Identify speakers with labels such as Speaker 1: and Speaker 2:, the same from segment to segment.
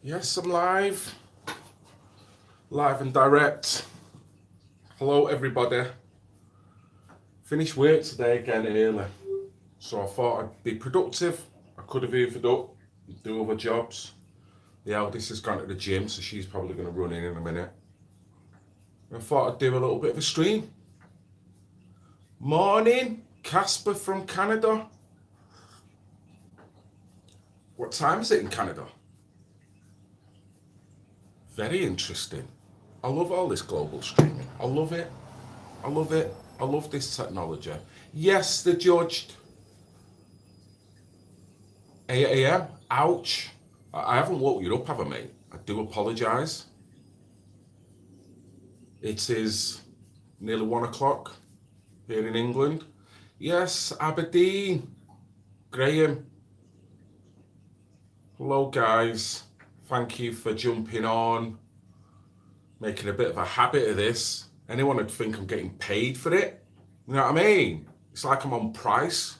Speaker 1: Yes, I'm live and direct. Hello, everybody. Finished work today again early, so I thought I'd be productive. I could have evened up, do other jobs. The eldest has gone to the gym, so she's probably going to run in a minute. I thought I'd do a little bit of a stream. Morning, Casper from Canada. What time is it in Canada? Very interesting. I love all this global streaming. I love it. I love it. I love this technology. Yes, they're judged. 8 a.m. Ouch. I haven't woke you up, have I, mate? I do apologise. It is nearly 1 o'clock here in England. Yes, Aberdeen. Graham. Hello, guys. Thank you for jumping on. Making a bit of a habit of this. Anyone would think I'm getting paid for it. You know what I mean? It's like I'm on price.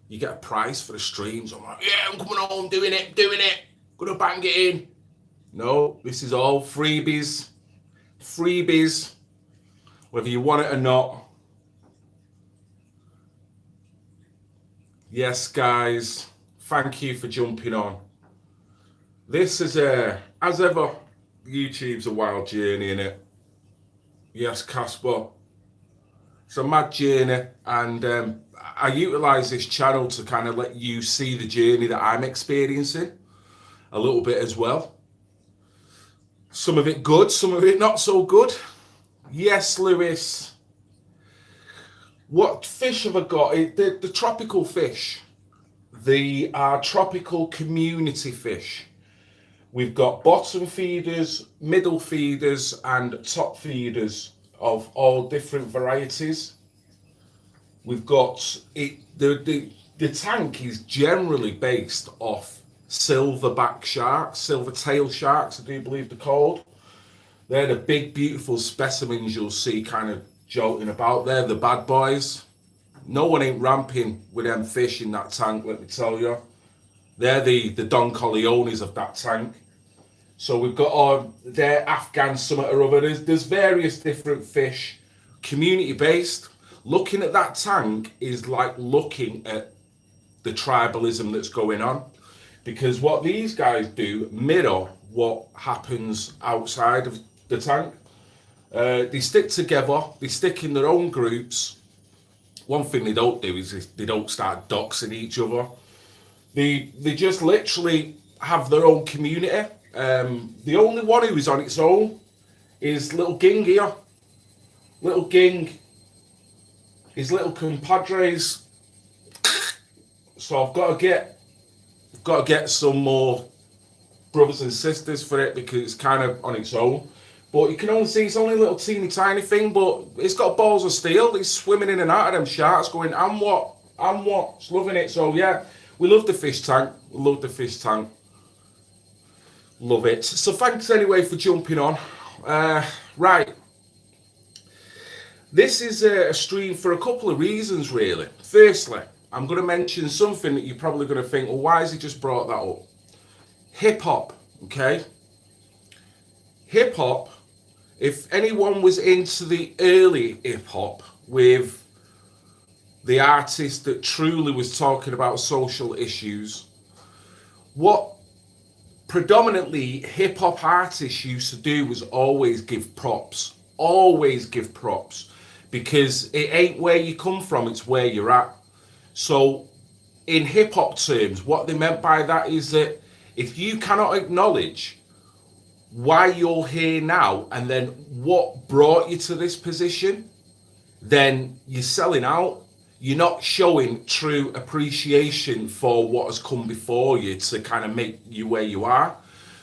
Speaker 1: You get a price for the streams. I'm like, yeah, I'm coming home, doing it. Gonna bang it in. No, this is all freebies. Freebies. Whether you want it or not. Yes, guys. Thank you for jumping on. This is as ever, YouTube's a wild journey, innit? Yes, Casper. It's a mad journey, and I utilise this channel to kind of let you see the journey that I'm experiencing a little bit as well. Some of it good, some of it not so good. Yes, Lewis. What fish have I got? The tropical fish. The tropical community fish. We've got bottom feeders, middle feeders, and top feeders of all different varieties. We've got it. The tank is generally based off silverback sharks, silver tail sharks, I do believe they're called. They're the big, beautiful specimens you'll see kind of jolting about. They're the bad boys. No one ain't ramping with them fish in that tank, let me tell you. They're the Don Corleones of that tank. So we've got their Afghan summit or other. There's various different fish, community based. Looking at that tank is like looking at the tribalism that's going on, because what these guys do mirror what happens outside of the tank. They stick together, they stick in their own groups. One thing they don't do is they don't start doxing each other. They just literally have their own community. The only one who is on its own is little Ging here. Little Ging. His little compadres. So I've got to get some more brothers and sisters for it, because it's kind of on its own. But you can only see it's only a little teeny tiny thing, but it's got balls of steel. It's swimming in and out of them sharks going, and what? It's loving it. So yeah, we love the fish tank. Love it. So thanks anyway for jumping on. Right. This is a stream for a couple of reasons, really. Firstly, I'm going to mention something that you're probably going to think, well, why has he just brought that up? Hip hop, okay? Hip hop, if anyone was into the early hip hop with the artist that truly was talking about social issues, what predominantly hip hop artists used to do was always give props, because it ain't where you come from, it's where you're at. So in hip hop terms, what they meant by that is that if you cannot acknowledge why you're here now and then what brought you to this position, then you're selling out. You're not showing true appreciation for what has come before you to kind of make you where you are.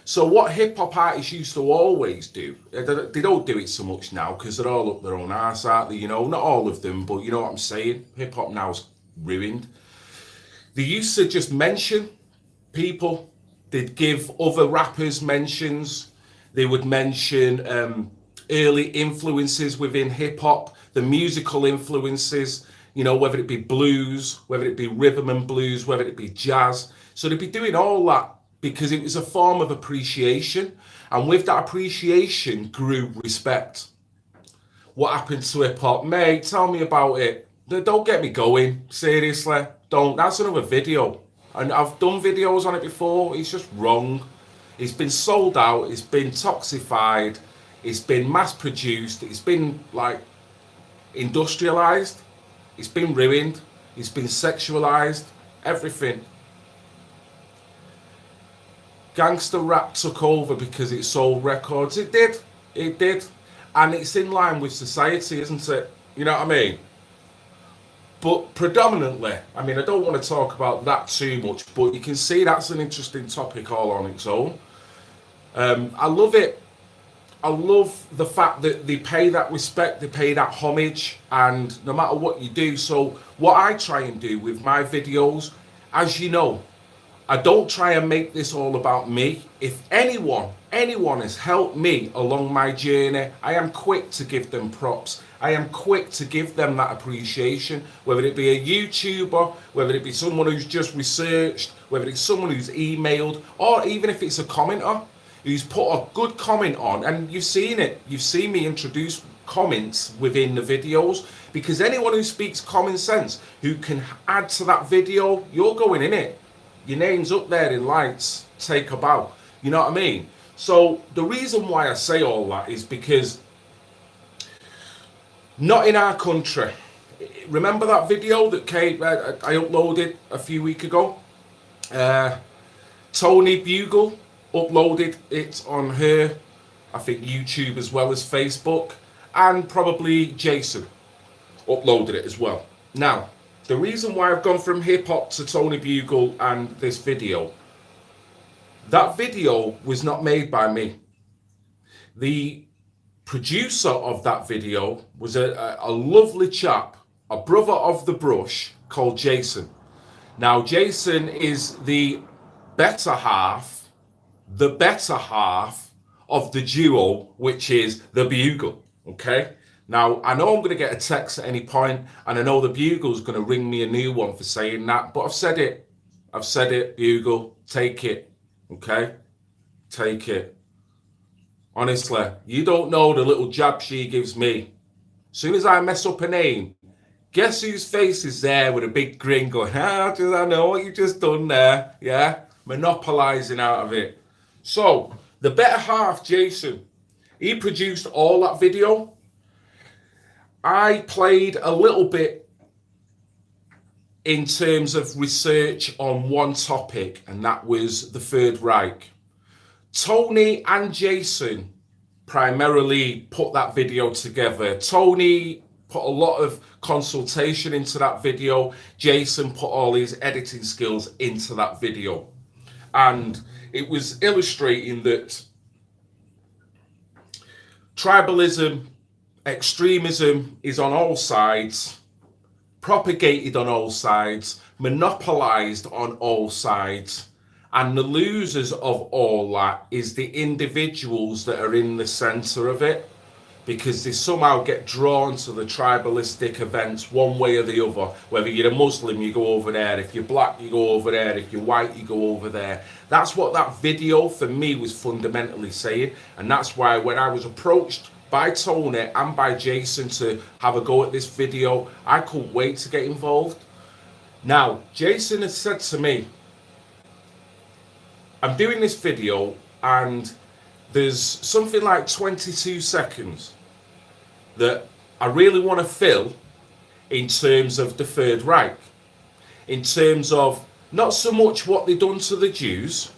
Speaker 1: So what hip hop artists used to always do, they don't do it so much now because they're all up their own arse, aren't they? You know, not all of them, but you know what I'm saying? Hip hop now's ruined. They used to just mention people. They'd give other rappers mentions. They would mention early influences within hip hop, the musical influences. You know, whether it be blues, whether it be rhythm and blues, whether it be jazz. So they'd be doing all that because it was a form of appreciation. And with that appreciation grew respect. What happened to hip hop? Mate, tell me about it. Don't get me going. Seriously. Don't. That's another video. And I've done videos on it before. It's just wrong. It's been sold out. It's been toxified. It's been mass produced. It's been like industrialized. It's been ruined. It's been sexualized. Everything. Gangster rap took over because it sold records. It did. It did. And it's in line with society, isn't it? You know what I mean? But predominantly, I mean, I don't want to talk about that too much, but you can see that's an interesting topic all on its own. I love it. I love the fact that they pay that respect, they pay that homage, and no matter what you do. So what I try and do with my videos, as you know, I don't try and make this all about me. If anyone has helped me along my journey, I am quick to give them props. I am quick to give them that appreciation, whether it be a YouTuber, whether it be someone who's just researched, whether it's someone who's emailed, or even if it's a commenter who's put a good comment on. And you've seen it. You've seen me introduce comments within the videos, because anyone who speaks common sense, who can add to that video, you're going in it. Your name's up there in lights, take a bow. You know what I mean? So the reason why I say all that is because not in our country. Remember that video that I uploaded a few weeks ago? Tony Bugle uploaded it on her, I think, YouTube as well as Facebook, and probably Jason uploaded it as well. Now, the reason why I've gone from hip hop to Tony Bugle and this video, that video was not made by me. The producer of that video was a lovely chap, a brother of the brush called Jason. Now, Jason is the better half of the duo, which is the Bugle, okay? Now, I know I'm going to get a text at any point, and I know the Bugle's going to ring me a new one for saying that, but I've said it, Bugle, take it, okay? Take it. Honestly, you don't know the little jab she gives me. As soon as I mess up a name, guess whose face is there with a big grin going, I know what you just done there, yeah? Monopolizing out of it. So, the better half, Jason, he produced all that video. I played a little bit in terms of research on one topic, and that was the Third Reich. Tony and Jason primarily put that video together. Tony put a lot of consultation into that video. Jason put all his editing skills into that video. And it was illustrating that tribalism, extremism is on all sides, propagated on all sides, monopolized on all sides, and the losers of all that is the individuals that are in the center of it, because they somehow get drawn to the tribalistic events one way or the other. Whether you're a Muslim, you go over there. If you're black, you go over there. If you're white, you go over there. That's what that video for me was fundamentally saying, and that's why when I was approached by Tony and by Jason to have a go at this video, I couldn't wait to get involved. Now, Jason has said to me, I'm doing this video and there's something like 22 seconds that I really want to fill in terms of the Third Reich, in terms of not so much what they've done to the Jews,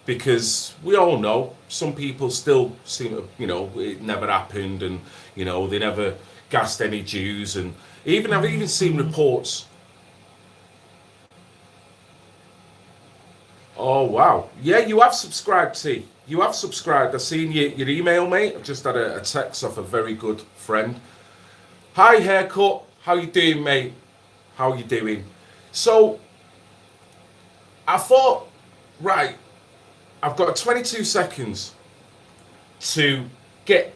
Speaker 1: because we all know some people still seem to, it never happened, and they never gassed any Jews, and I've even seen reports. Oh wow, yeah, you have subscribed, T. You have subscribed. I've seen your email, mate. I've just had a text off a very good friend. Hi, Haircut. How you doing, mate? How you doing? So I thought, right, I've got 22 seconds to get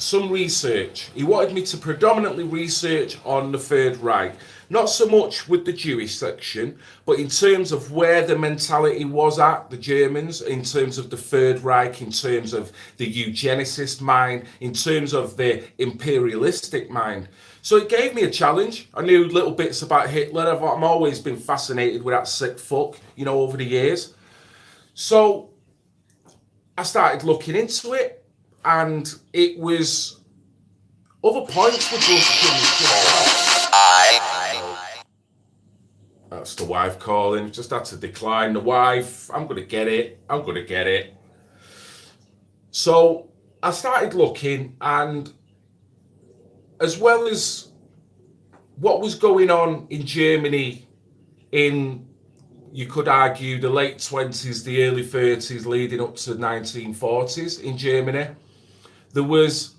Speaker 1: some research. He wanted me to predominantly research on the Third Reich, not so much with the Jewish section, but in terms of where the mentality was at, the Germans, in terms of the Third Reich, in terms of the eugenicist mind, in terms of the imperialistic mind. So it gave me a challenge. I knew little bits about Hitler. I've always been fascinated with that sick fuck, you know, over the years. So I started looking into it, and it was other points were just that's the wife calling. Just had to decline the wife. I'm gonna get it. I'm gonna get it. So I started looking, and as well as what was going on in Germany in, you could argue, the late 20s, the early 30s, leading up to 1940s in Germany, there was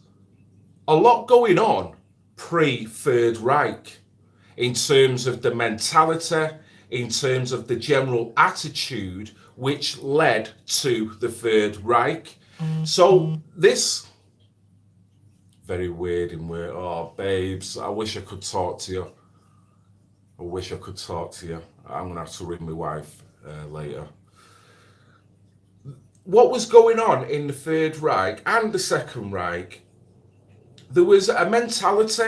Speaker 1: a lot going on pre-Third Reich in terms of the mentality, in terms of the general attitude which led to the Third Reich. So this, very weird in where, oh babes, I wish I could talk to you. I wish I could talk to you. I'm gonna have to ring my wife later. What was going on in the Third Reich and the Second Reich, there was a mentality,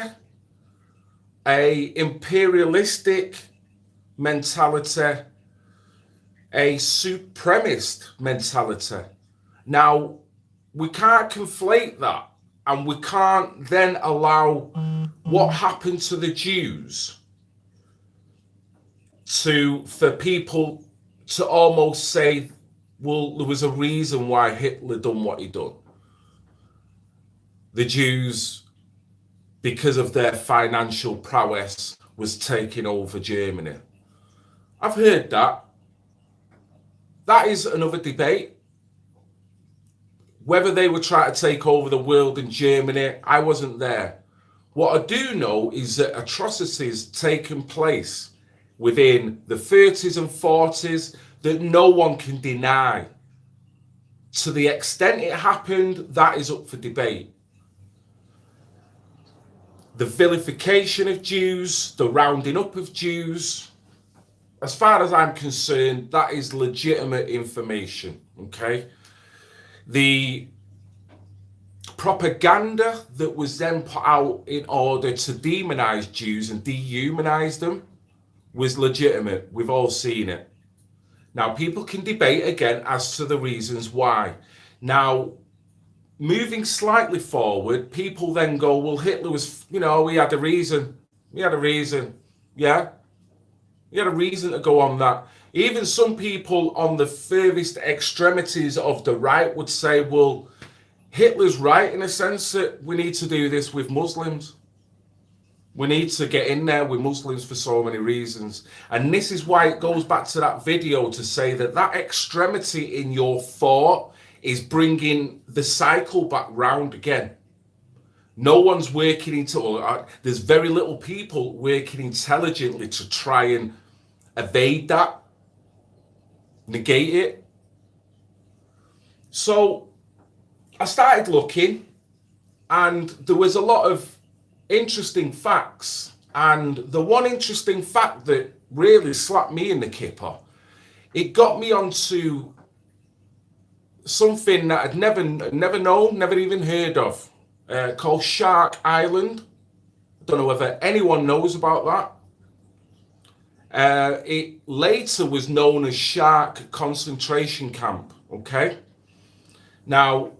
Speaker 1: a imperialistic mentality, a supremacist mentality. Now, we can't conflate that, and we can't then allow what happened to the Jews for people to almost say, well, there was a reason why Hitler done what he done. The Jews, because of their financial prowess, was taking over Germany. I've heard that. That is another debate. Whether they were trying to take over the world in Germany, I wasn't there. What I do know is that atrocities taken place within the 30s and 40s that no one can deny. To the extent it happened, that is up for debate. The vilification of Jews, the rounding up of Jews, as far as I'm concerned, that is legitimate information, okay? The propaganda that was then put out in order to demonize Jews and dehumanize them was legitimate. We've all seen it. Now, people can debate again as to the reasons why. Now, moving slightly forward, people then go, well, Hitler was, you know, he had a reason. He had a reason. Yeah. He had a reason to go on that. Even some people on the furthest extremities of the right would say, well, Hitler's right in a sense that we need to do this with Muslims. We need to get in there with Muslims for so many reasons. And this is why it goes back to that video to say that that extremity in your thought is bringing the cycle back round again. No one's working there's very little people working intelligently to try and evade that, negate it. So I started looking, and there was a lot of interesting facts. And the one interesting fact that really slapped me in the kipper, it got me onto something that I'd never known, never even heard of, called Shark Island. I don't know whether anyone knows about that. It later was known as Shark Concentration Camp, okay? Now,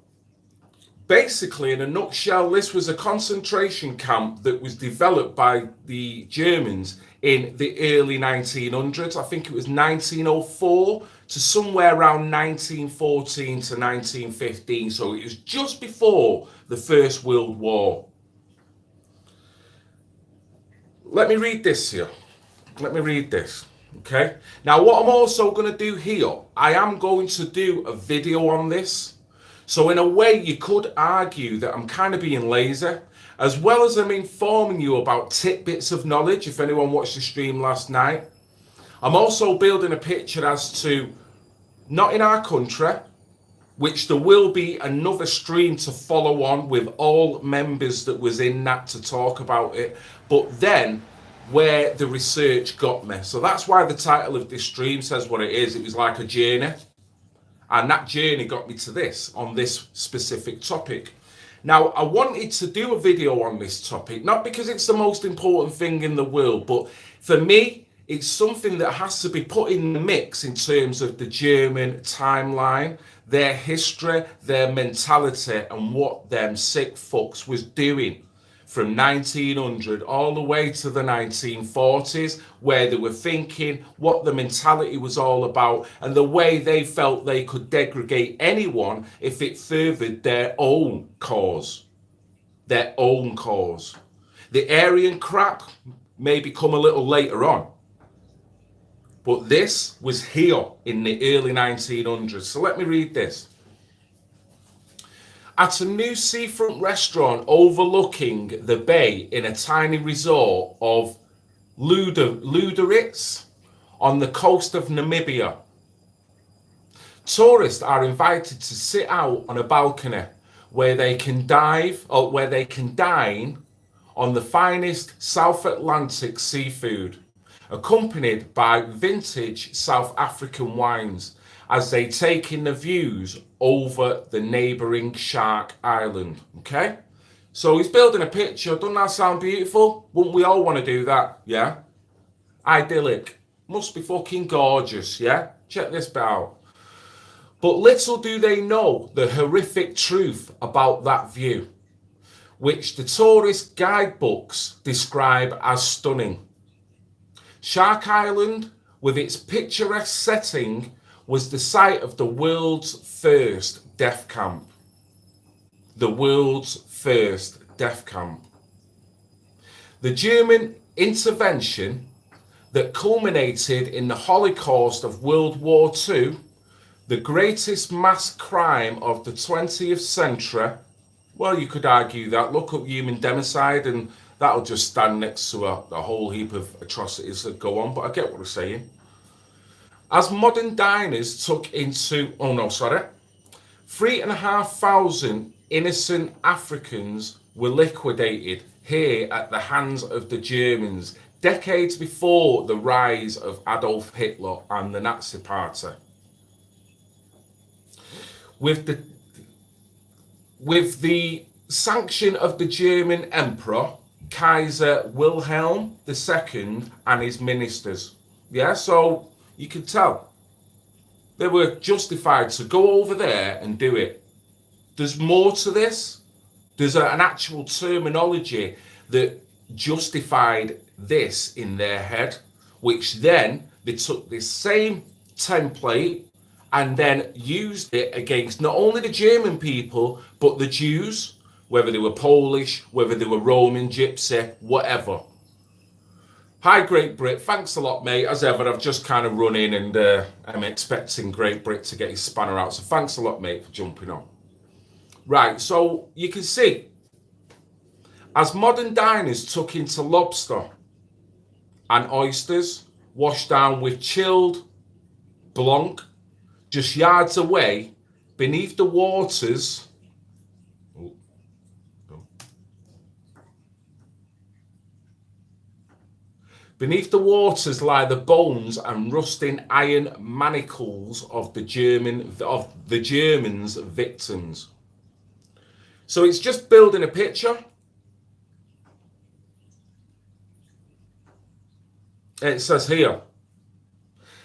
Speaker 1: basically, in a nutshell, this was a concentration camp that was developed by the Germans in the early 1900s. I think it was 1904 to somewhere around 1914 to 1915. So it was just before the First World War. Let me read this here. Let me read this. Okay. Now, what I'm also going to do here, I am going to do a video on this. So in a way, you could argue that I'm kind of being lazy, as well as I'm informing you about tidbits of knowledge. If anyone watched the stream last night, I'm also building a picture as to, not in our country, which there will be another stream to follow on with all members that was in that to talk about it. But then where the research got me. So that's why the title of this stream says what it is. It was like a journey. And that journey got me to this, on this specific topic. Now, I wanted to do a video on this topic, not because it's the most important thing in the world, but for me, it's something that has to be put in the mix in terms of the German timeline, their history, their mentality, and what them sick fucks was doing from 1900 all the way to the 1940s, where they were thinking, what the mentality was all about, and the way they felt they could degrade anyone if it furthered their own cause. Their own cause. The Aryan crap may become a little later on, but this was here in the early 1900s. So let me read this. At a new seafront restaurant overlooking the bay in a tiny resort of Luderitz on the coast of Namibia, tourists are invited to sit out on a balcony where they can dine on the finest South Atlantic seafood, accompanied by vintage South African wines as they take in the views over the neighbouring Shark Island. Okay? So he's building a picture. Doesn't that sound beautiful? Wouldn't we all want to do that? Yeah? Idyllic. Must be fucking gorgeous, yeah? Check this bit out. But little do they know the horrific truth about that view, which the tourist guidebooks describe as stunning. Shark Island, with its picturesque setting, was the site of the world's first death camp. The world's first death camp. The German intervention that culminated in the Holocaust of World War II, the greatest mass crime of the 20th century. Well, you could argue that. Look up human democide and that'll just stand next to a whole heap of atrocities that go on, but I get what I'm saying. As modern diners took into, 3,500 innocent Africans were liquidated here at the hands of the Germans, decades before the rise of Adolf Hitler and the Nazi Party. With the sanction of the German Emperor, Kaiser Wilhelm II and his ministers. Yeah, so you can tell they were justified to go over there and do it. There's more to this. There's an actual terminology that justified this in their head, which then they took this same template and then used it against not only the German people, but the Jews, whether they were Polish, whether they were Roman, Gypsy, whatever. Hi, Great Brit. Thanks a lot, mate. As ever, I've just kind of run in and I'm expecting Great Brit to get his spanner out. So thanks a lot, mate, for jumping on. Right, so you can see, as modern diners took into lobster and oysters, washed down with chilled blanc, just yards away, beneath the waters, beneath the waters lie the bones and rusting iron manacles of the Germans' victims. So it's just building a picture. It says here.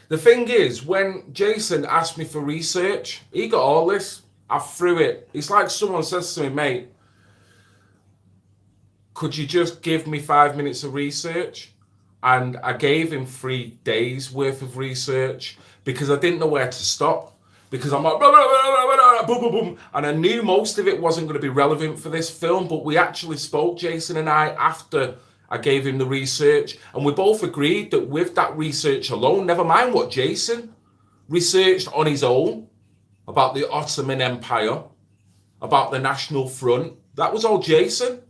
Speaker 1: The thing is, when Jason asked me for research, he got all this. I threw it. It's like someone says to me, mate, could you just give me 5 minutes of research? And I gave him 3 days worth of research because I didn't know where to stop. Because I'm like, blah, blah, blah, blah, blah, boom, boom, boom. And I knew most of it wasn't going to be relevant for this film, but we actually spoke, Jason and I, after I gave him the research. And we both agreed that with that research alone, never mind what Jason researched on his own about the Ottoman Empire, about the National Front, that was all Jason.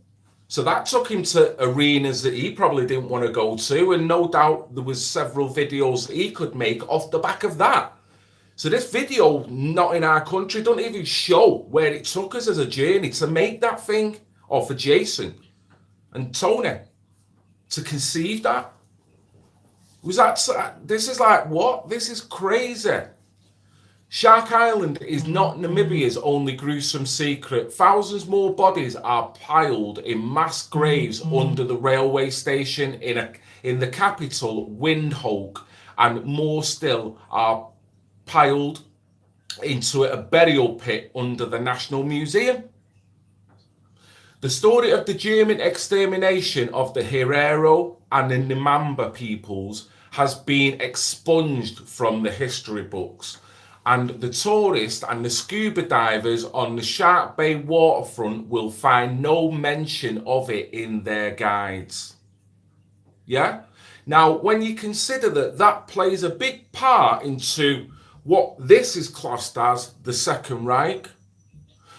Speaker 1: So that took him to arenas that he probably didn't want to go to. And no doubt there was several videos that he could make off the back of that. So this video, Not in Our Country, don't even show where it took us as a journey to make that thing, or for Jason and Tony to conceive that. Was that, this is like, what? This is crazy. Shark Island is not Namibia's only gruesome secret. Thousands more bodies are piled in mass graves under the railway station in the capital, Windhoek, and more still are piled into a burial pit under the National Museum. The story of the German extermination of the Herero and the Nimamba peoples has been expunged from the history books, and the tourists and the scuba divers on the Shark Bay waterfront will find no mention of it in their guides. Yeah? Now, when you consider that that plays a big part into what this is classed as the Second Reich,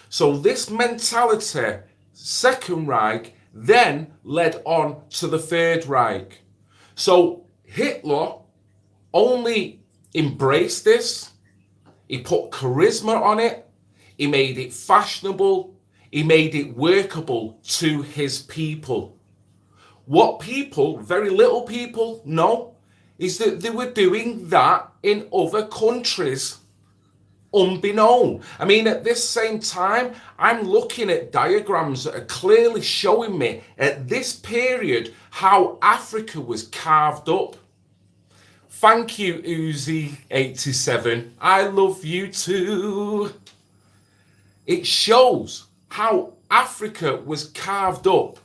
Speaker 1: so this mentality, Second Reich, then led on to the Third Reich. So Hitler only embraced this. He put charisma on it. He made it fashionable. He made it workable to his people. What people, very little people, know is that they were doing that in other countries, unbeknown. I mean, at this same time, I'm looking at diagrams that are clearly showing me at this period how Africa was carved up. Thank you, Uzi87. I love you too. It shows how Africa was carved up.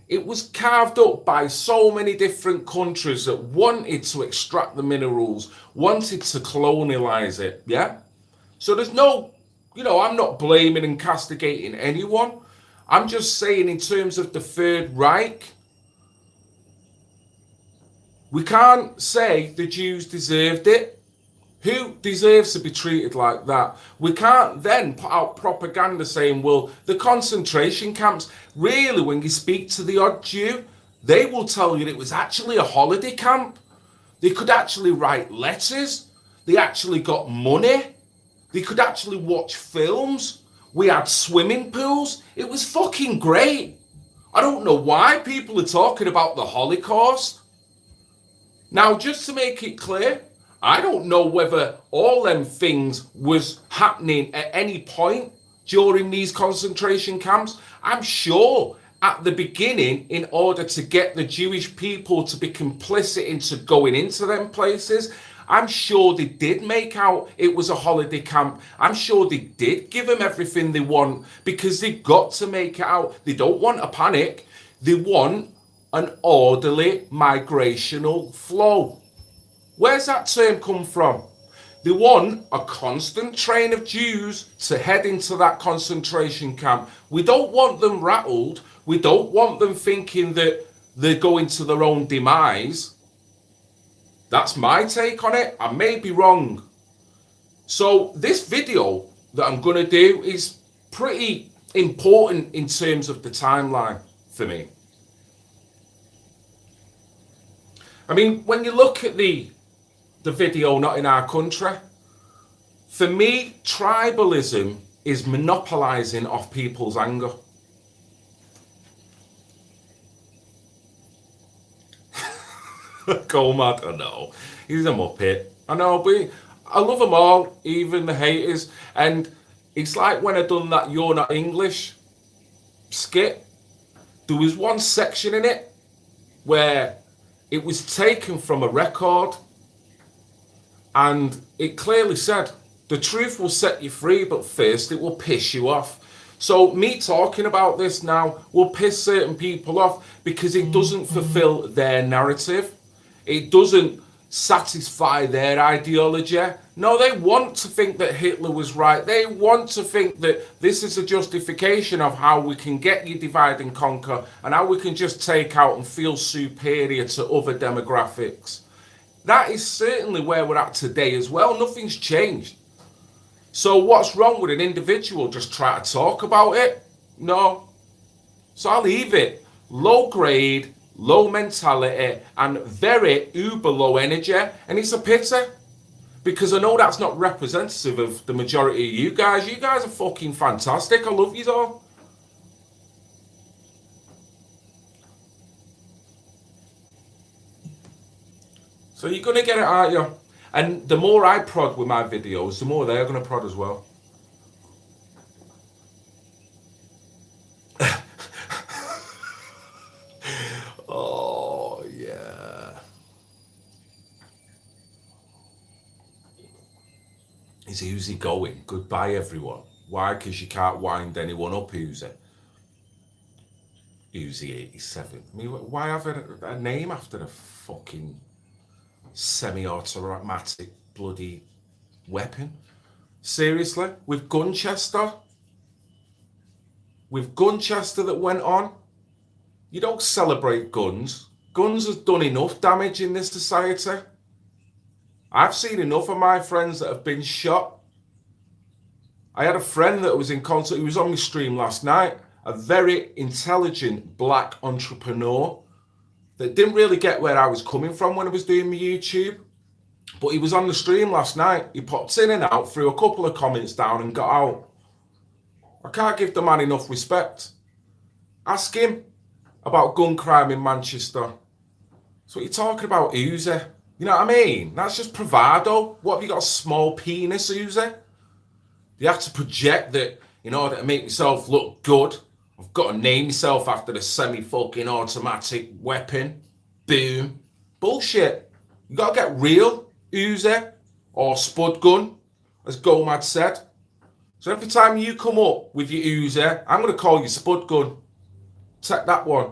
Speaker 1: It was carved up by so many different countries that wanted to extract the minerals, wanted to colonialize it, yeah? So there's no, I'm not blaming and castigating anyone. I'm just saying in terms of the Third Reich, we can't say the Jews deserved it. Who deserves to be treated like that? We can't then put out propaganda saying, well, the concentration camps, really, when you speak to the odd Jew, they will tell you it was actually a holiday camp. They could actually write letters. They actually got money. They could actually watch films. We had swimming pools. It was fucking great. I don't know why people are talking about the Holocaust. Now, just to make it clear, I don't know whether all them things was happening at any point during these concentration camps. I'm sure at the beginning, in order to get the Jewish people to be complicit into going into them places, I'm sure they did make out it was a holiday camp. I'm sure they did give them everything they want, because they've got to make it out. They don't want a panic. They want an orderly migrational flow. Where's that term come from? They want a constant train of Jews to head into that concentration camp. We don't want them rattled. We don't want them thinking that they're going to their own demise. That's my take on it. I may be wrong. So this video that I'm going to do is pretty important in terms of the timeline for me. I mean, when you look at the video Not in Our Country, for me, tribalism is monopolizing off people's anger. Go mad, I know. He's a muppet. I know, but I love them all, even the haters. And it's like when I done that You're Not English skit, there was one section in it where it was taken from a record, and it clearly said, the truth will set you free, but first it will piss you off. So me talking about this now will piss certain people off because it doesn't fulfill their narrative. It doesn't satisfy their ideology. No, they want to think that Hitler was right. They want to think that this is a justification of how we can get you divide and conquer, and how we can just take out and feel superior to other demographics. That is certainly where we're at today as well. Nothing's changed. So what's wrong with an individual just try to talk about it? No. So I'll leave it. Low grade, low mentality, and very uber low energy. And it's a pity, Because I know that's not representative of the majority of you guys. You guys are fucking fantastic. I love you all. So you're going to get it, aren't you? And the more I prod with my videos, the more they're going to prod as well. Oh, yeah. Who's he going? Goodbye, everyone. Why? Because you can't wind anyone up, Uzi. Uzi 87. I mean, why have a name after a fucking semi-automatic bloody weapon? Seriously? With Gunchester that went on? You don't celebrate guns. Guns have done enough damage in this society. I've seen enough of my friends that have been shot. I had a friend that was in concert, he was on my stream last night, a very intelligent black entrepreneur that didn't really get where I was coming from when I was doing my YouTube. But he was on the stream last night. He popped in and out, threw a couple of comments down and got out. I can't give the man enough respect. Ask him about gun crime in Manchester. So what you're talking about, Uzi? You know what I mean? That's just bravado. What, have you got a small penis, Uzi? You have to project that in order to make yourself look good. I've got to name myself after the semi-fucking automatic weapon. Boom. Bullshit. You got to get real, Uzi, or Spud Gun, as Gomad said. So every time you come up with your Uzi, I'm going to call you Spud Gun. Take that one.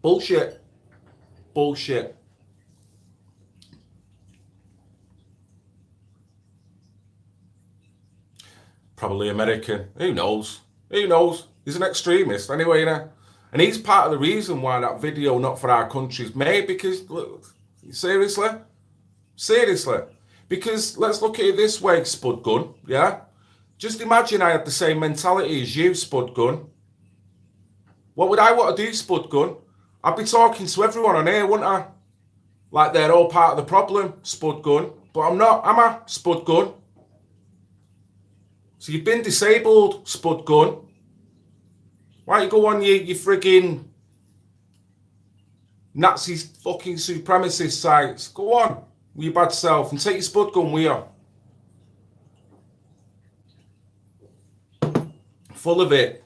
Speaker 1: Bullshit. Bullshit. Probably American. Who knows? Who knows? He's an extremist anyway, you know. And he's part of the reason why that video Not For Our Country is made, because, look, seriously? Seriously? Because let's look at it this way, Spud Gun, yeah? Just imagine I had the same mentality as you, Spud Gun. What would I want to do, Spud Gun? I'd be talking to everyone on here, wouldn't I? Like they're all part of the problem, Spud Gun. But I'm not, am I, Spud Gun? So you've been disabled, Spud Gun. Why don't you go on your frigging Nazi fucking supremacist sites? Go on with your bad self and take your Spud Gun with you. Full of it.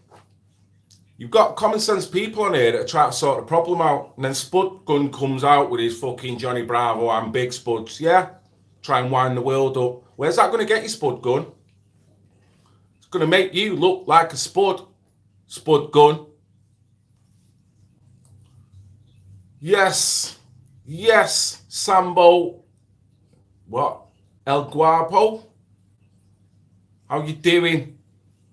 Speaker 1: You've got common sense people on here that are trying to sort the problem out, and then Spud Gun comes out with his fucking Johnny Bravo and Big Spuds, yeah? Try and wind the world up. Where's that going to get you, Spud Gun? It's going to make you look like a spud, Spud Gun. Yes, yes, Sambo. What? El Guapo? How you doing?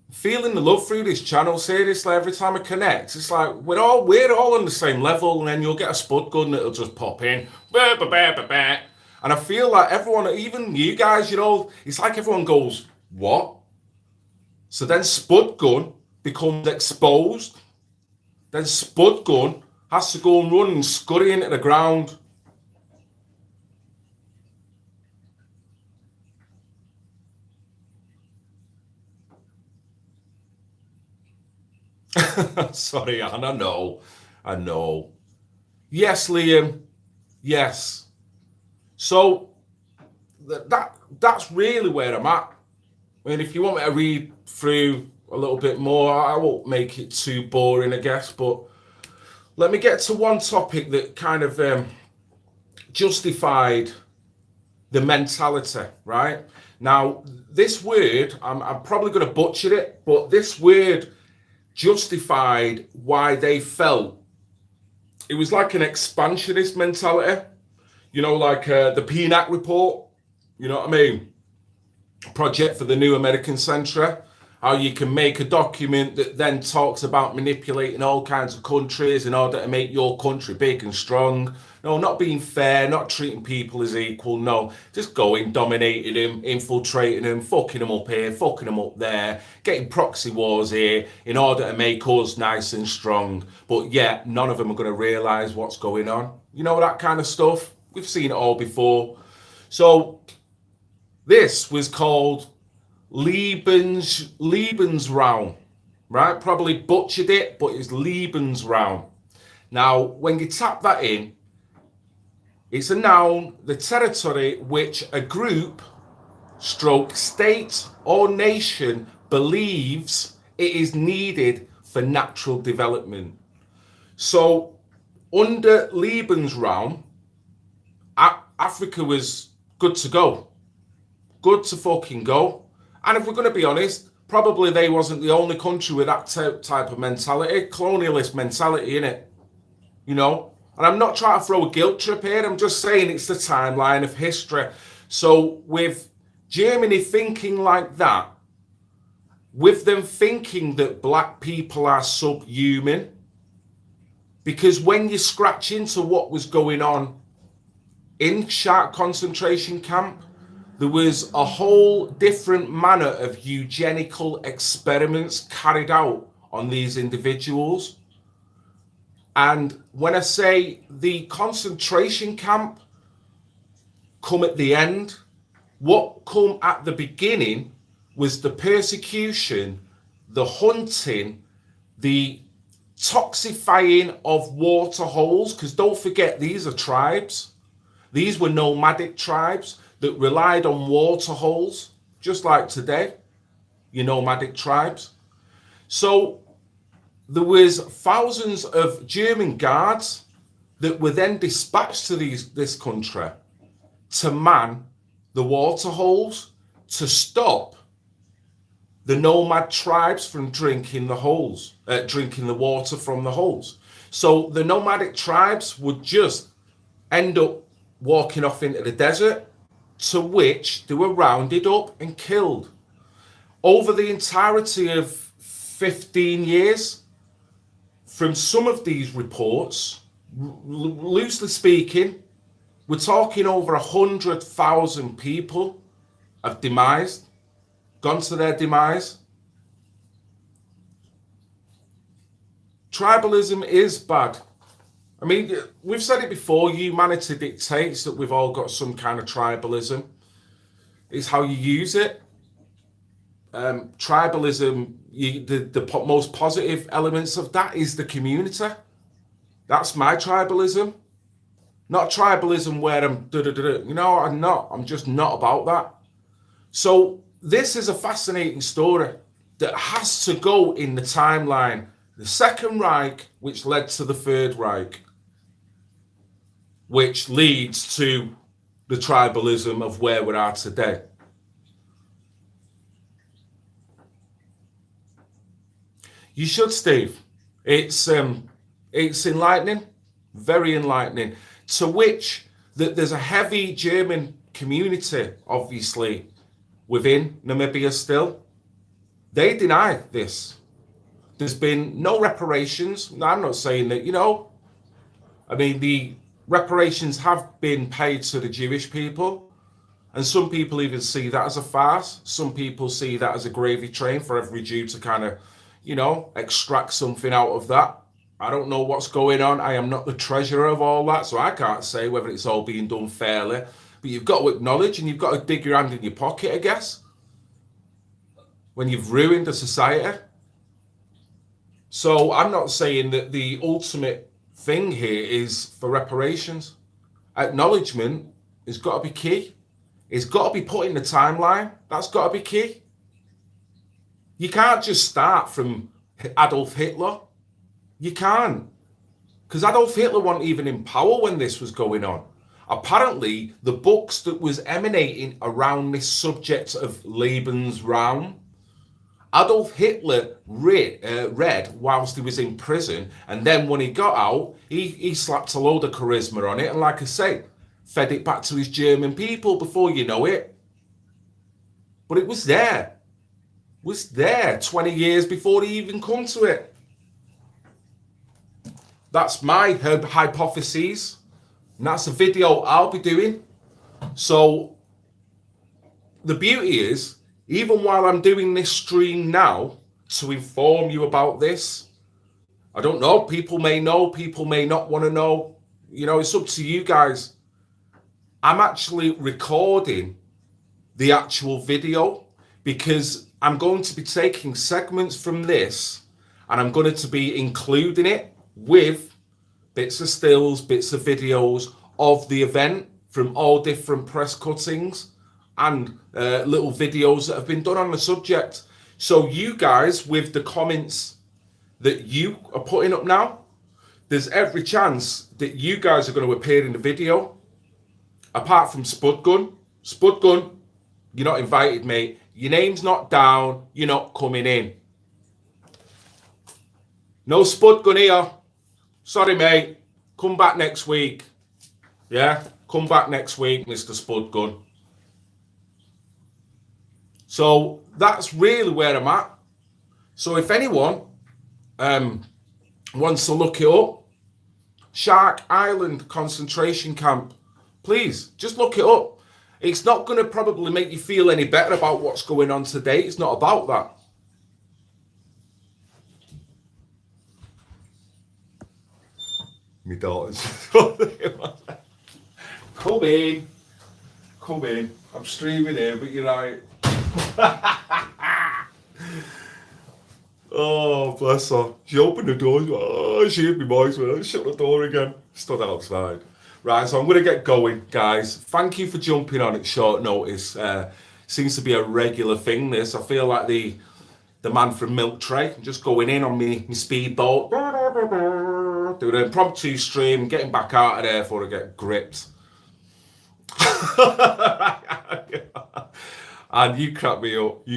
Speaker 1: Feeling the love through this channel, seriously. Every time I connect, it's like we're all on the same level, and then you'll get a Spud Gun that'll just pop in, bah, bah, bah, bah, bah. And I feel like everyone, even you guys, you know, it's like everyone goes, what? So then Spud Gun becomes exposed. Then Spud Gun has to go and run and scurry into the ground. Sorry, Anne, I know. Yes, Liam, yes. So that's really where I'm at. I mean, if you want me to read through a little bit more, I won't make it too boring, I guess, but let me get to one topic that kind of justified the mentality, right? Now, this word, I'm probably going to butcher it, but this word justified why they felt it was like an expansionist mentality, you know, like the PNAC report, you know what I mean? Project for the New American Century, how you can make a document that then talks about manipulating all kinds of countries in order to make your country big and strong. No, not being fair, not treating people as equal. No, just going, dominating them, infiltrating them, fucking them up here, fucking them up there, getting proxy wars here in order to make us nice and strong. But yet, none of them are going to realise what's going on. You know, that kind of stuff. we've seen it all before. So this was called Lebensraum, right? Probably butchered it, but it's Lebensraum. Now, when you tap that in, it's a noun, the territory which a group, stroke state or nation believes it is needed for natural development. So, under Lebensraum, Africa was good to go. Good to fucking go. And if we're going to be honest, probably they wasn't the only country with that type of mentality, colonialist mentality, innit? You know? And I'm not trying to throw a guilt trip here, I'm just saying it's the timeline of history. So with Germany thinking like that, with them thinking that black people are subhuman, because when you scratch into what was going on in Shark concentration camp, there was a whole different manner of eugenical experiments carried out on these individuals. And when I say the concentration camp come at the end, what come at the beginning was the persecution, the hunting, the toxifying of water holes, because don't forget, these are tribes. These were nomadic tribes that relied on water holes, just like today, your nomadic tribes. So there was thousands of German guards that were then dispatched to this country to man the water holes, to stop the nomad tribes from drinking the water from the holes. So the nomadic tribes would just end up walking off into the desert, to which they were rounded up and killed. Over the entirety of 15 years, from some of these reports, loosely speaking, we're talking over 100,000 people have gone to their demise. Tribalism is bad. I mean, we've said it before, humanity dictates that we've all got some kind of tribalism. It's how you use it. Tribalism, the most positive elements of that is the community. That's my tribalism. Not tribalism where I'm I'm just not about that. So this is a fascinating story that has to go in the timeline. The Second Reich, which led to the Third Reich, which leads to the tribalism of where we are today. You should, Steve. It's enlightening, very enlightening. To which that there's a heavy German community, obviously, within Namibia still. They deny this. There's been no reparations. I'm not saying that, I mean, the reparations have been paid to the Jewish people, and some people even see that as a farce. Some people see that as a gravy train for every Jew to kind of, extract something out of that. I don't know what's going on. I am not the treasurer of all that, so I can't say whether it's all being done fairly. But you've got to acknowledge, and you've got to dig your hand in your pocket, I guess, when you've ruined a society. So I'm not saying that the ultimate thing here is for reparations. Acknowledgement has got to be key. It's got to be put in the timeline. That's got to be key. You can't just start from Adolf Hitler. You can't. Because Adolf Hitler wasn't even in power when this was going on. Apparently, the books that was emanating around this subject of Lebensraum, Adolf Hitler read whilst he was in prison, and then when he got out, he slapped a load of charisma on it, and like I say, fed it back to his German people before you know it. But it was there. It was there 20 years before he even come to it. That's my hypothesis, and that's a video I'll be doing. So the beauty is, even while I'm doing this stream now to inform you about this, I don't know, people may know, people may not want to know. It's up to you guys. I'm actually recording the actual video because I'm going to be taking segments from this and I'm going to be including it with bits of stills, bits of videos of the event from all different press cuttings and little videos that have been done on the subject. So you guys, with the comments that you are putting up now, there's every chance that you guys are going to appear in the video. Apart from Spud Gun, you're not invited, mate. Your name's not down. You're not coming in. No Spud Gun here. Sorry, mate. Come back next week. Yeah? Come back next week, Mr. Spud Gun. So that's really where I'm at. So if anyone wants to look it up, Shark Island concentration camp, please just look it up. It's not going to probably make you feel any better about what's going on today. It's not about that. My daughter's come in. I'm streaming here, but you're right. Oh, bless her. She opened the door. Oh, she heard my voice. Shut the door again. Stood outside. Right, so I'm going to get going, guys. Thank you for jumping on at short notice. Seems to be a regular thing, this. I feel like the man from Milk Tray. I'm just going in on my speedboat. Doing an impromptu stream, getting back out of there before I get gripped. And you crap me up.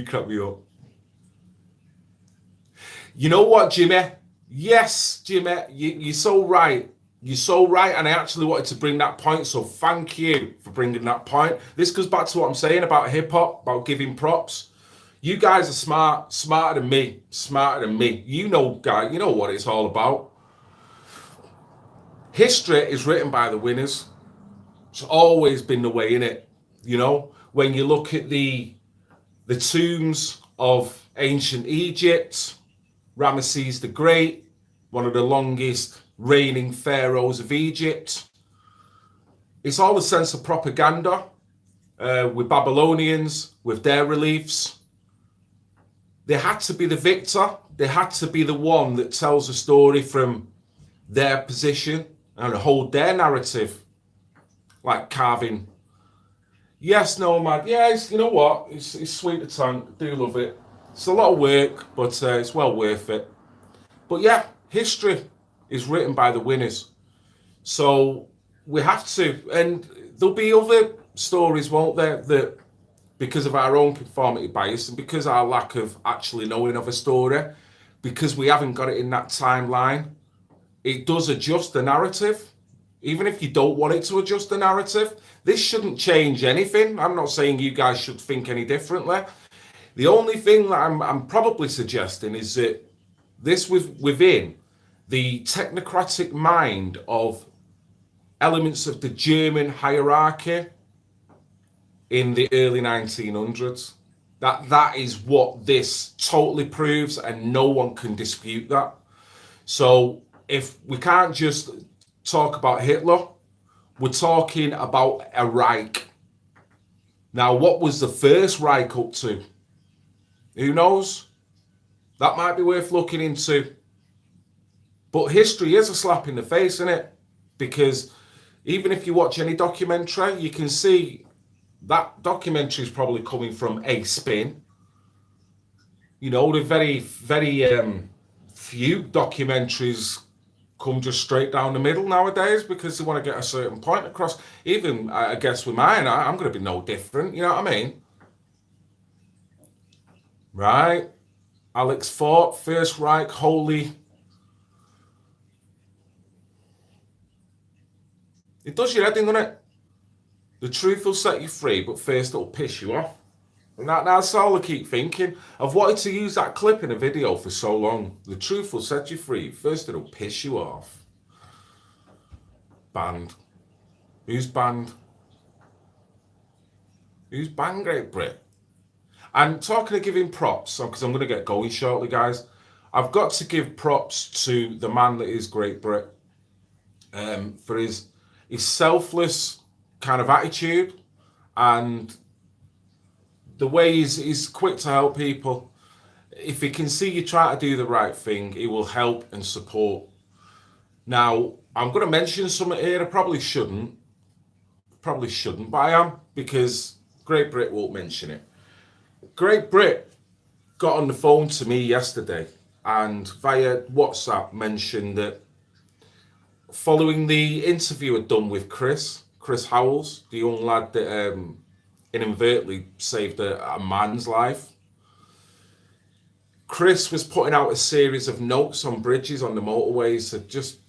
Speaker 1: You know what, Jimmy? Yes, Jimmy, you're so right. You're so right, and I actually wanted to bring that point, so thank you for bringing that point. This goes back to what I'm saying about hip-hop, about giving props. You guys are smarter than me. You know, guys, you know what it's all about. History is written by the winners. It's always been the way, innit? You know, when you look at the tombs of ancient Egypt, Ramesses the Great, one of the longest reigning pharaohs of Egypt. It's all a sense of propaganda with Babylonians, with their reliefs. They had to be the victor. They had to be the one that tells a story from their position and hold their narrative, like carving. Yes, no, man. Yeah, you know what? It's sweet to tank. I do love it. It's a lot of work, but it's well worth it. But yeah, history is written by the winners. So we have to, and there'll be other stories, won't there, that because of our own conformity bias and because our lack of actually knowing of a story, because we haven't got it in that timeline, it does adjust the narrative. Even if you don't want it to adjust the narrative, this shouldn't change anything. I'm not saying you guys should think any differently. The only thing that I'm probably suggesting is that this was within the technocratic mind of elements of the German hierarchy in the early 1900s. That is what this totally proves, and no one can dispute that. So if we can't just talk about Hitler, we're talking about a Reich. Now, what was the first Reich up to? Who knows? That might be worth looking into. But history is a slap in the face, isn't it? Because even if you watch any documentary, you can see that documentary is probably coming from a spin. You know, the very, very few documentaries come just straight down the middle nowadays because they want to get a certain point across. Even, I guess, with mine, I'm going to be no different. You know what I mean? Right? Alex Fort, First Reich, holy. It does your head in, doesn't it? The truth will set you free, but first it'll piss you off. And that's all I keep thinking. I've wanted to use that clip in a video for so long. The truth will set you free. First it'll piss you off. Banned. Who's banned? Who's banned Great Brit? And talking of giving props, because I'm going to get going shortly, guys. I've got to give props to the man that is Great Brit for his selfless kind of attitude, and the way he's quick to help people. If he can see you try to do the right thing, he will help and support. Now, I'm going to mention something here. I probably shouldn't, but I am, because Great Brit won't mention it. Great Brit got on the phone to me yesterday and via WhatsApp mentioned that following the interview I'd done with Chris Howells, the young lad that inadvertently saved a man's life, Chris was putting out a series of notes on bridges on the motorways to just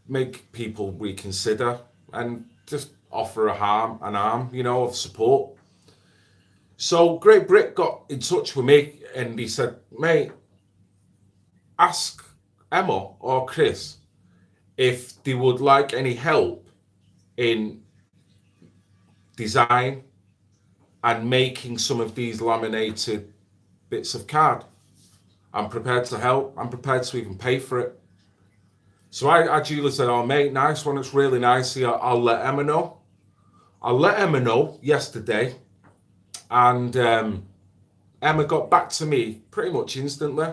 Speaker 1: make people reconsider and just offer an arm, of support. So Great Brit got in touch with me and he said, mate, ask Emma or Chris if they would like any help in design and making some of these laminated bits of card. I'm prepared to help. I'm prepared to even pay for it. So I duly said, oh mate, nice one. It's really nice. I'll let Emma know. I let Emma know yesterday, and Emma got back to me pretty much instantly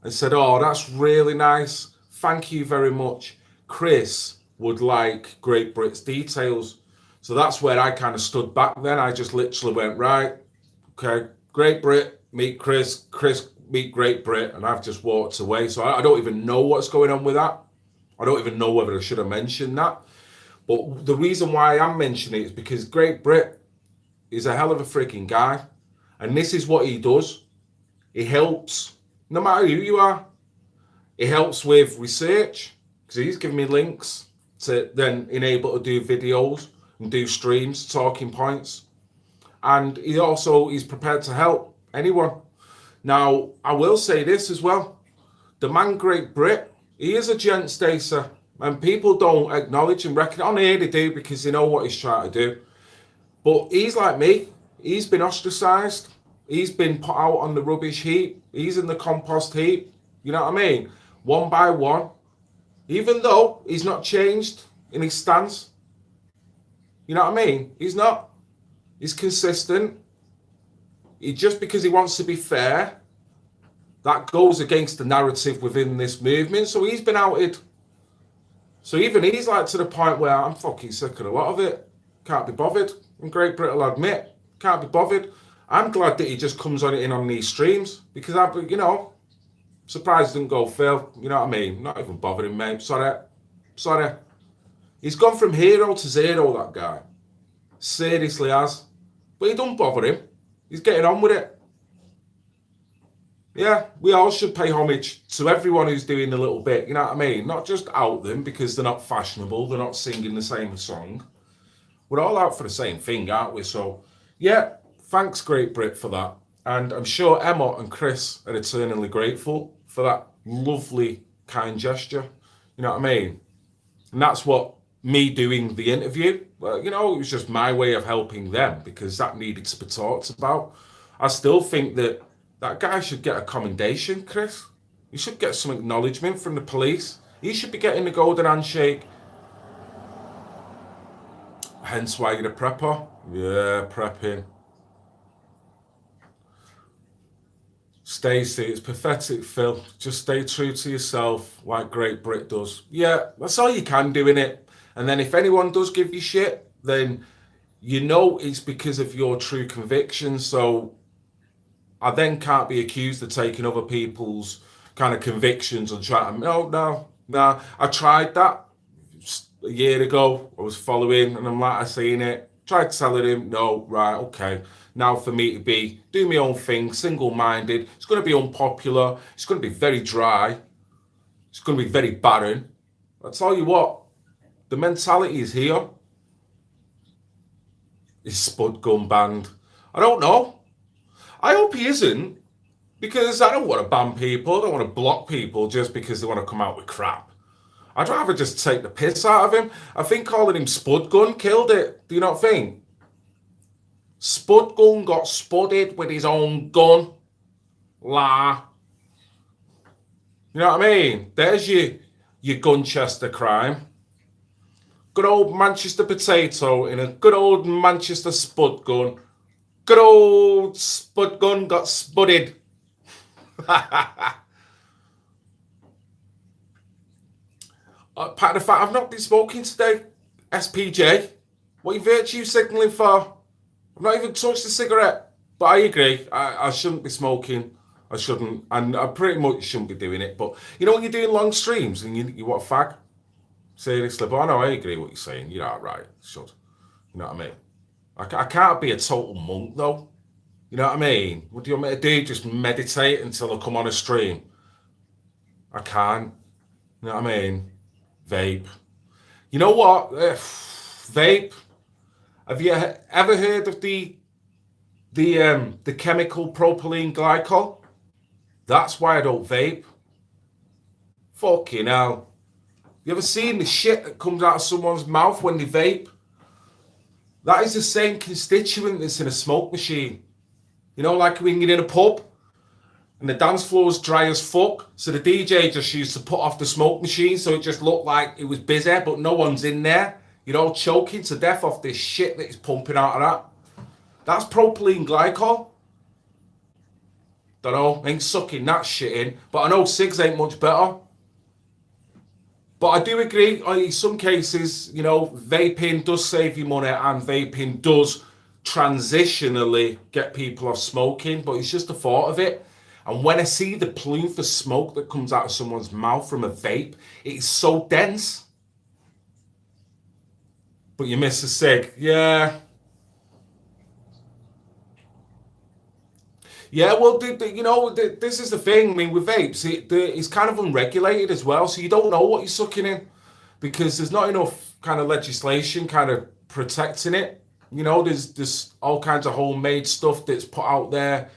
Speaker 1: and said, oh, that's really nice. Thank you very much. Chris would like Great Brit's details. So that's where I kind of stood back then. I just literally went, right, okay, Great Brit, meet Chris, meet Great Brit, and I've just walked away. So I don't even know what's going on with that. I don't even know whether I should have mentioned that. But the reason why I am mentioning it is because Great Brit is a hell of a freaking guy. And this is what he does. He helps, no matter who you are. He helps with research, because he's giving me links to then enable to do videos and do streams, talking points. And he's prepared to help anyone. Now, I will say this as well. The man Great Brit, he is a gent stacer, and people don't acknowledge and recognize. On here they do, because they know what he's trying to do. But he's like me. He's been ostracised. He's been put out on the rubbish heap. He's in the compost heap. You know what I mean? One by one. Even though he's not changed in his stance. You know what I mean? He's not. He's consistent. Just because he wants to be fair, that goes against the narrative within this movement. So he's been outed. So even he's like to the point where I'm fucking sick of a lot of it. Can't be bothered. And Great Brit will admit, can't be bothered. I'm glad that he just comes on these streams, because surprised he didn't go Phil. You know what I mean? Not even bothering, mate. Sorry. He's gone from hero to zero, that guy. Seriously has. But he don't bother him. He's getting on with it. Yeah, we all should pay homage to everyone who's doing a little bit, you know what I mean? Not just out them because they're not fashionable, they're not singing the same song. We're all out for the same thing, aren't we? So, yeah, thanks, Great Brit, for that. And I'm sure Emma and Chris are eternally grateful for that lovely, kind gesture. You know what I mean? And that's what me doing the interview, well, it was just my way of helping them, because that needed to be talked about. I still think that guy should get a commendation, Chris. He should get some acknowledgement from the police. He should be getting the golden handshake. Hence why you're a prepper. Yeah, prepping. Stacey, it's pathetic, Phil. Just stay true to yourself, like Great Brit does. Yeah, that's all you can do, innit? And then if anyone does give you shit, then it's because of your true conviction. So I then can't be accused of taking other people's kind of convictions and trying to, no. I tried that a year ago. I was following and I'm like, I seen it. Tried telling him, no, right, okay. Now for me to do my own thing, single-minded. It's going to be unpopular. It's going to be very dry. It's going to be very barren. I tell you what, the mentality is here. Is Spud gun banned? I don't know. I hope he isn't, because I don't want to ban people. I don't want to block people just because they want to come out with crap. I'd rather just take the piss out of him. I think calling him Spud Gun killed it. Do you not think? Spud Gun got spudded with his own gun. La. You know what I mean? There's your Gunchester crime. good old Manchester potato in a good old Manchester spud gun. Good old spud gun got spudded. Part of the fact I've not been smoking today. SPJ, what are you virtue signalling for? I've not even touched a cigarette. But I agree, I shouldn't be smoking. I shouldn't, and I pretty much shouldn't be doing it. But you know when you're doing long streams and you want a fag? Seriously, but I know I agree what you're saying. You're not right. Should. You know what I mean? I can't be a total monk though. You know what I mean? What do you want me to do? Just meditate until I come on a stream? I can't. You know what I mean? Vape. You know what? Vape. Have you ever heard of the chemical propylene glycol? That's why I don't vape. Fucking hell. You ever seen the shit that comes out of someone's mouth when they vape? That is the same constituent that's in a smoke machine. You know, like when you're in a pub and the dance floor's dry as fuck, so the DJ just used to put off the smoke machine so it just looked like it was busy, but no one's in there. You're all choking to death off this shit that is pumping out of that. That's propylene glycol. Don't know, ain't sucking that shit in, but I know cigs ain't much better. But I do agree, in some cases, you know, vaping does save you money and vaping does transitionally get people off smoking, but it's just the thought of it. And when I see the plume for smoke that comes out of someone's mouth from a vape, it's so dense. But you miss a cig. Yeah. Yeah, well, you know, this is the thing. I mean, with vapes, it's kind of unregulated as well, so you don't know what you're sucking in because there's not enough kind of legislation kind of protecting it. You know, there's all kinds of homemade stuff that's put out there.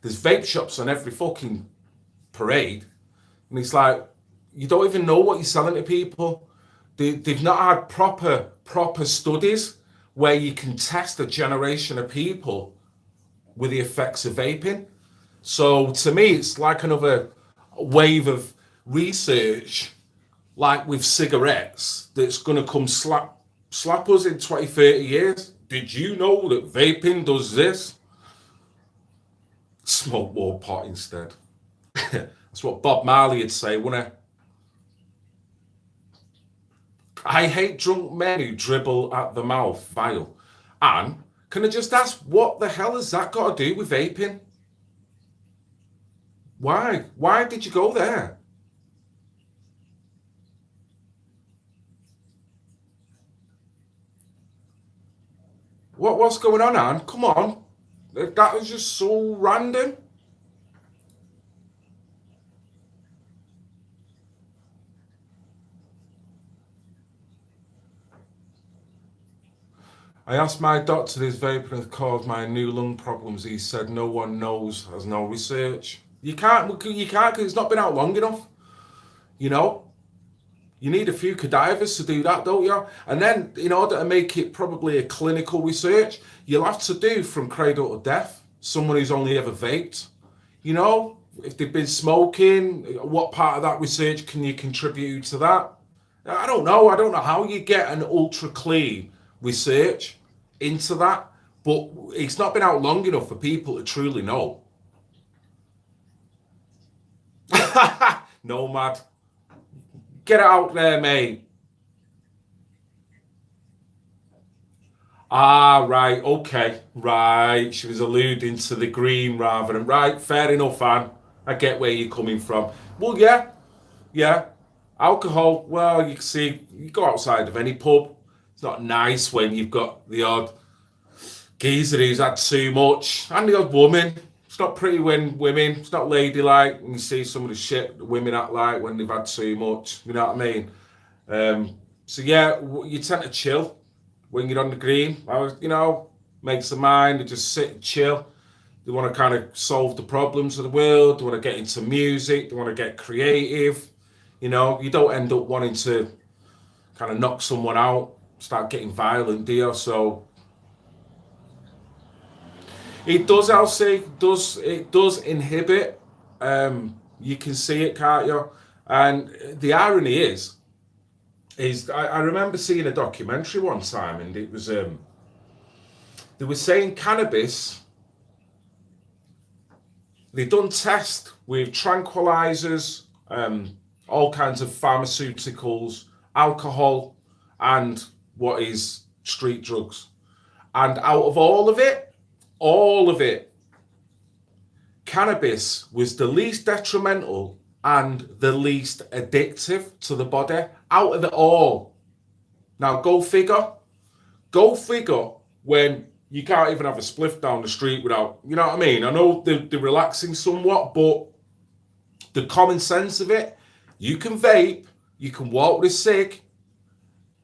Speaker 1: There's vape shops on every fucking parade, and it's like you don't even know what you're selling to people. They've not had proper studies where you can test a generation of people with the effects of vaping. So to me, it's like another wave of research, like with cigarettes, that's going to come slap us in 20, 30 years. Did you know that vaping does this? Smoke more pot instead. That's what Bob Marley would say, wouldn't it? I hate drunk men who dribble at the mouth, vile. And can I just ask, what the hell has that got to do with vaping? Why? Why did you go there? What's going on, Anne? Come on. That was just so random. I asked my doctor if vaping has caused my new lung problems. He said no one knows, there's no research. You can't because it's not been out long enough. You know? You need a few cadavers to do that, don't you? And then, in order to make it probably a clinical research, you'll have to do from cradle to death. Someone who's only ever vaped. You know, if they've been smoking, what part of that research can you contribute to that? I don't know. I don't know how you get an ultra clean research into that, but it's not been out long enough for people to truly know. Nomad. Get it out there, mate. Ah, right, okay, right. She was alluding to the green rather than right. Fair enough, Anne. I get where you're coming from. Well, yeah, yeah. Alcohol. Well, you can see you go outside of any pub. It's not nice when you've got the odd geezer who's had too much, and the odd woman. It's not pretty when women. It's not ladylike when you see some of the shit that women act like when they've had too much. You know what I mean? So yeah, you tend to chill when you're on the green. You know, makes the mind. They just sit and chill. They want to kind of solve the problems of the world. They want to get into music. They want to get creative. You know, you don't end up wanting to kind of knock someone out, start getting violent, do you? So it does, Elsie. It does inhibit. You can see it, can't you? And the irony is, is I remember seeing a documentary one time, and it was they were saying cannabis. They done tests with tranquilizers, all kinds of pharmaceuticals, alcohol, and what is street drugs. And out of all of it, cannabis was the least detrimental and the least addictive to the body out of it all. Now go figure when you can't even have a spliff down the street without, you know what I mean? I know they're relaxing somewhat, but the common sense of it, you can vape, you can walk with a cig.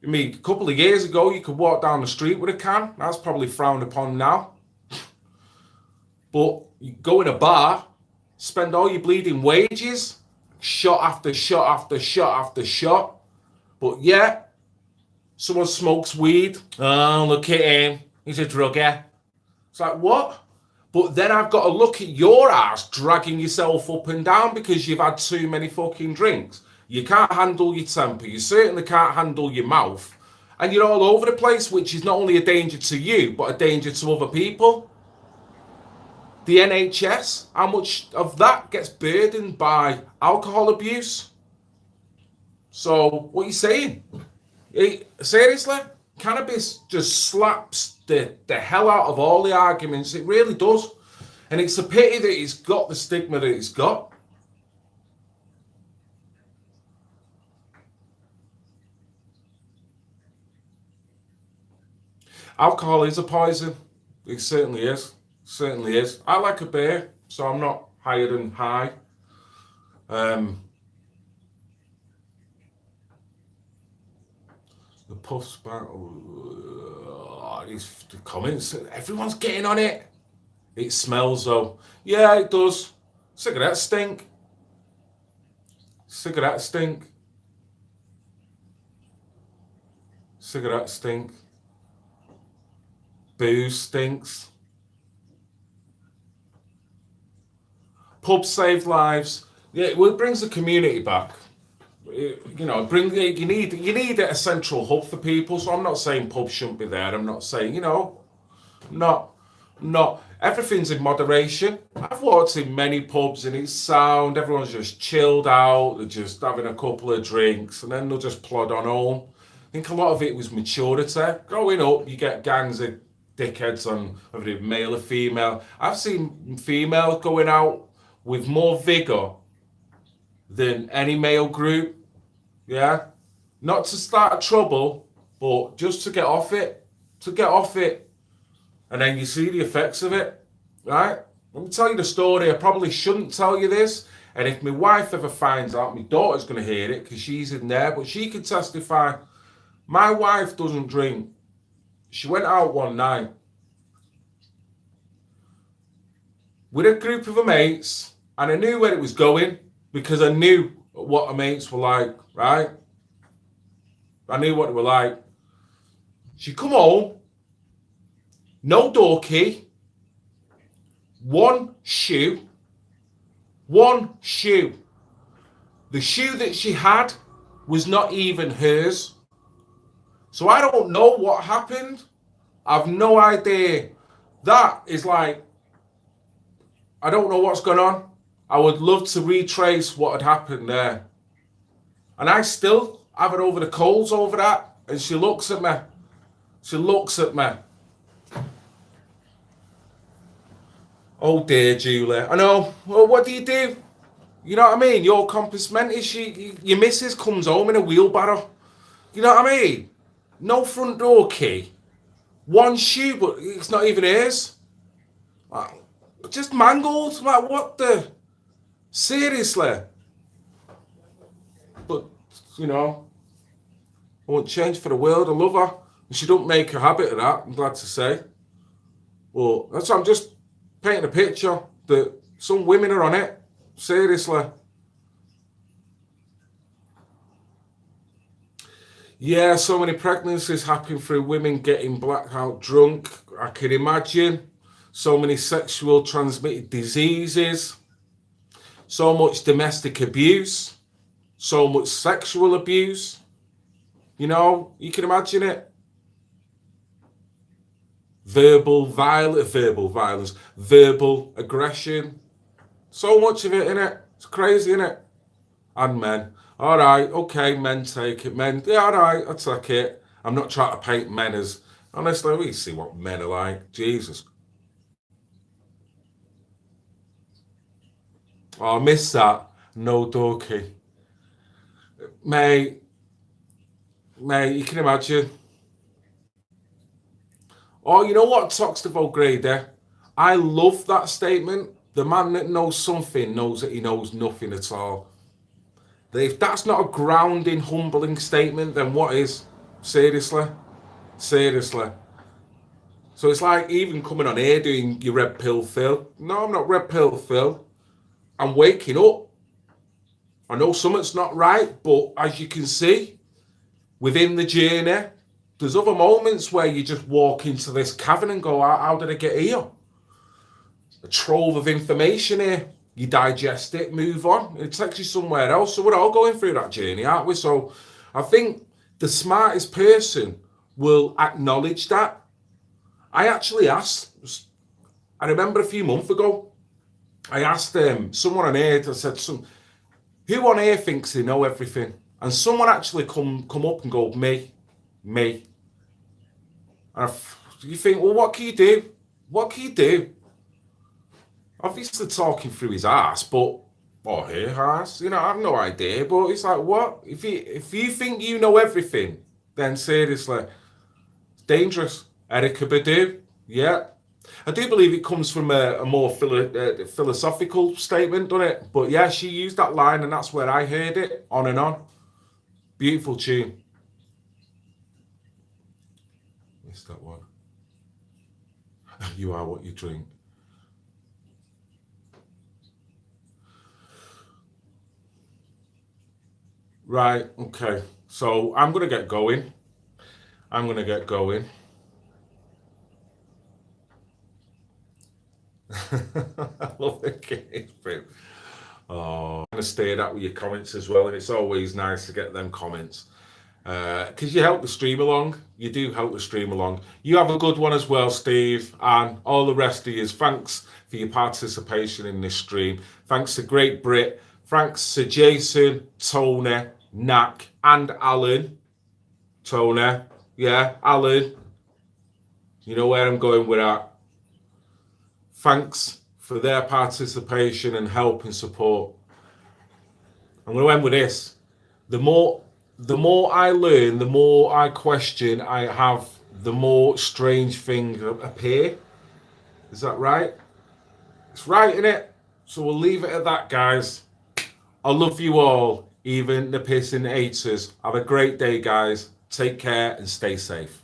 Speaker 1: I mean, a couple of years ago, you could walk down the street with a can. That's probably frowned upon now. But you go in a bar, spend all your bleeding wages, shot after shot after shot after shot. But yeah, someone smokes weed. Oh, look at him. He's a drugger. It's like, what? But then I've got to look at your ass dragging yourself up and down because you've had too many fucking drinks. You can't handle your temper. You certainly can't handle your mouth. And you're all over the place, which is not only a danger to you, but a danger to other people. The NHS, how much of that gets burdened by alcohol abuse? So, what are you saying? Seriously? Cannabis just slaps the hell out of all the arguments. It really does. And it's a pity that it's got the stigma that it's got. Alcohol is a poison. It certainly is. Certainly is. I like a beer, so I'm not higher than high. The puffs back. These comments. Everyone's getting on it. It smells though. Yeah, it does. Cigarettes stink. Cigarettes stink. Cigarettes stink. Booze stinks. Pubs save lives. Yeah, it brings the community back. You know, you need a central hub for people. So I'm not saying pubs shouldn't be there. I'm not saying, you know, not everything's in moderation. I've walked in many pubs and it's sound. Everyone's just chilled out. They're just having a couple of drinks and then they'll just plod on home. I think a lot of it was maturity. Growing up, you get gangs of dickheads on whether it's male or female. I've seen females going out with more vigor than any male group. Yeah, not to start trouble, but just to get off it. And then you see the effects of it, right? Let me tell you the story. I probably shouldn't tell you this. And if my wife ever finds out, my daughter's going to hear it because she's in there, but she can testify. My wife doesn't drink. She went out one night with a group of her mates, and I knew where it was going because I knew what her mates were like, right? I knew what they were like. She come home, no door key, one shoe. The shoe that she had was not even hers. So I don't know what happened. I've no idea. That is like, I don't know what's going on. I would love to retrace what had happened there. And I still have it over the coals over that. And she looks at me. Oh dear, Julie. I know. Well, what do? You know what I mean? Your compass mentis, your missus comes home in a wheelbarrow. You know what I mean? No front door key. One shoe, but it's not even hers. Like, just mangled. Like, what the? Seriously. But, you know, I won't change for the world. I love her. And she don't make a habit of that, I'm glad to say. Well, that's why I'm just painting a picture that some women are on it. Seriously. Yeah, so many pregnancies happen through women getting blackout drunk. I can imagine. So many sexual transmitted diseases. So much domestic abuse. So much sexual abuse. You know, you can imagine it. Verbal violence, verbal aggression. So much of it, innit? It's crazy, innit? And men. All right, okay, men take it. Men, yeah, all right, I'll take it. I'm not trying to paint men as, honestly, we see what men are like. Jesus. Oh, I miss that. No dorky. Mate, mate, you can imagine. Oh, you know what, Toxtavo Grader? I love that statement. The man that knows something knows that he knows nothing at all. If that's not a grounding, humbling statement, then what is? Seriously? Seriously. So it's like even coming on here doing your red pill Phil. No, I'm not red pill Phil. I'm waking up. I know something's not right, but as you can see, within the journey, there's other moments where you just walk into this cavern and go, how did I get here? A trove of information here. You digest it, move on. It takes you somewhere else. So we're all going through that journey, aren't we? So I think the smartest person will acknowledge that. I actually asked, I remember a few months ago, I asked someone on here, I said, who on here thinks they know everything? And someone actually come up and go, me. And you think, well, what can you do? What can you do? Obviously talking through his ass, but her ass, you know, I have no idea. But it's like, what? If you think you know everything, then seriously, it's dangerous. Erica Badu, yeah. I do believe it comes from a more philosophical statement, doesn't it? But yeah, she used that line, and that's where I heard it, on and on. Beautiful tune. Missed that one. You are what you drink. Right, okay. So I'm going to get going. I love the case, bro. Oh, I'm going to stay that with your comments as well. And it's always nice to get them comments. Because you help the stream along. You do help the stream along. You have a good one as well, Steve. And all the rest of you. Thanks for your participation in this stream. Thanks to Great Brit. Thanks to Jason, Tony, Knack, and Alan. Tony, yeah, Alan. You know where I'm going with that. Thanks for their participation and help and support. I'm going to end with this. The more I learn, the more I question I have, the more strange things appear. Is that right? It's right, isn't it? So we'll leave it at that, guys. I love you all, even the pissing haters. Have a great day, guys. Take care and stay safe.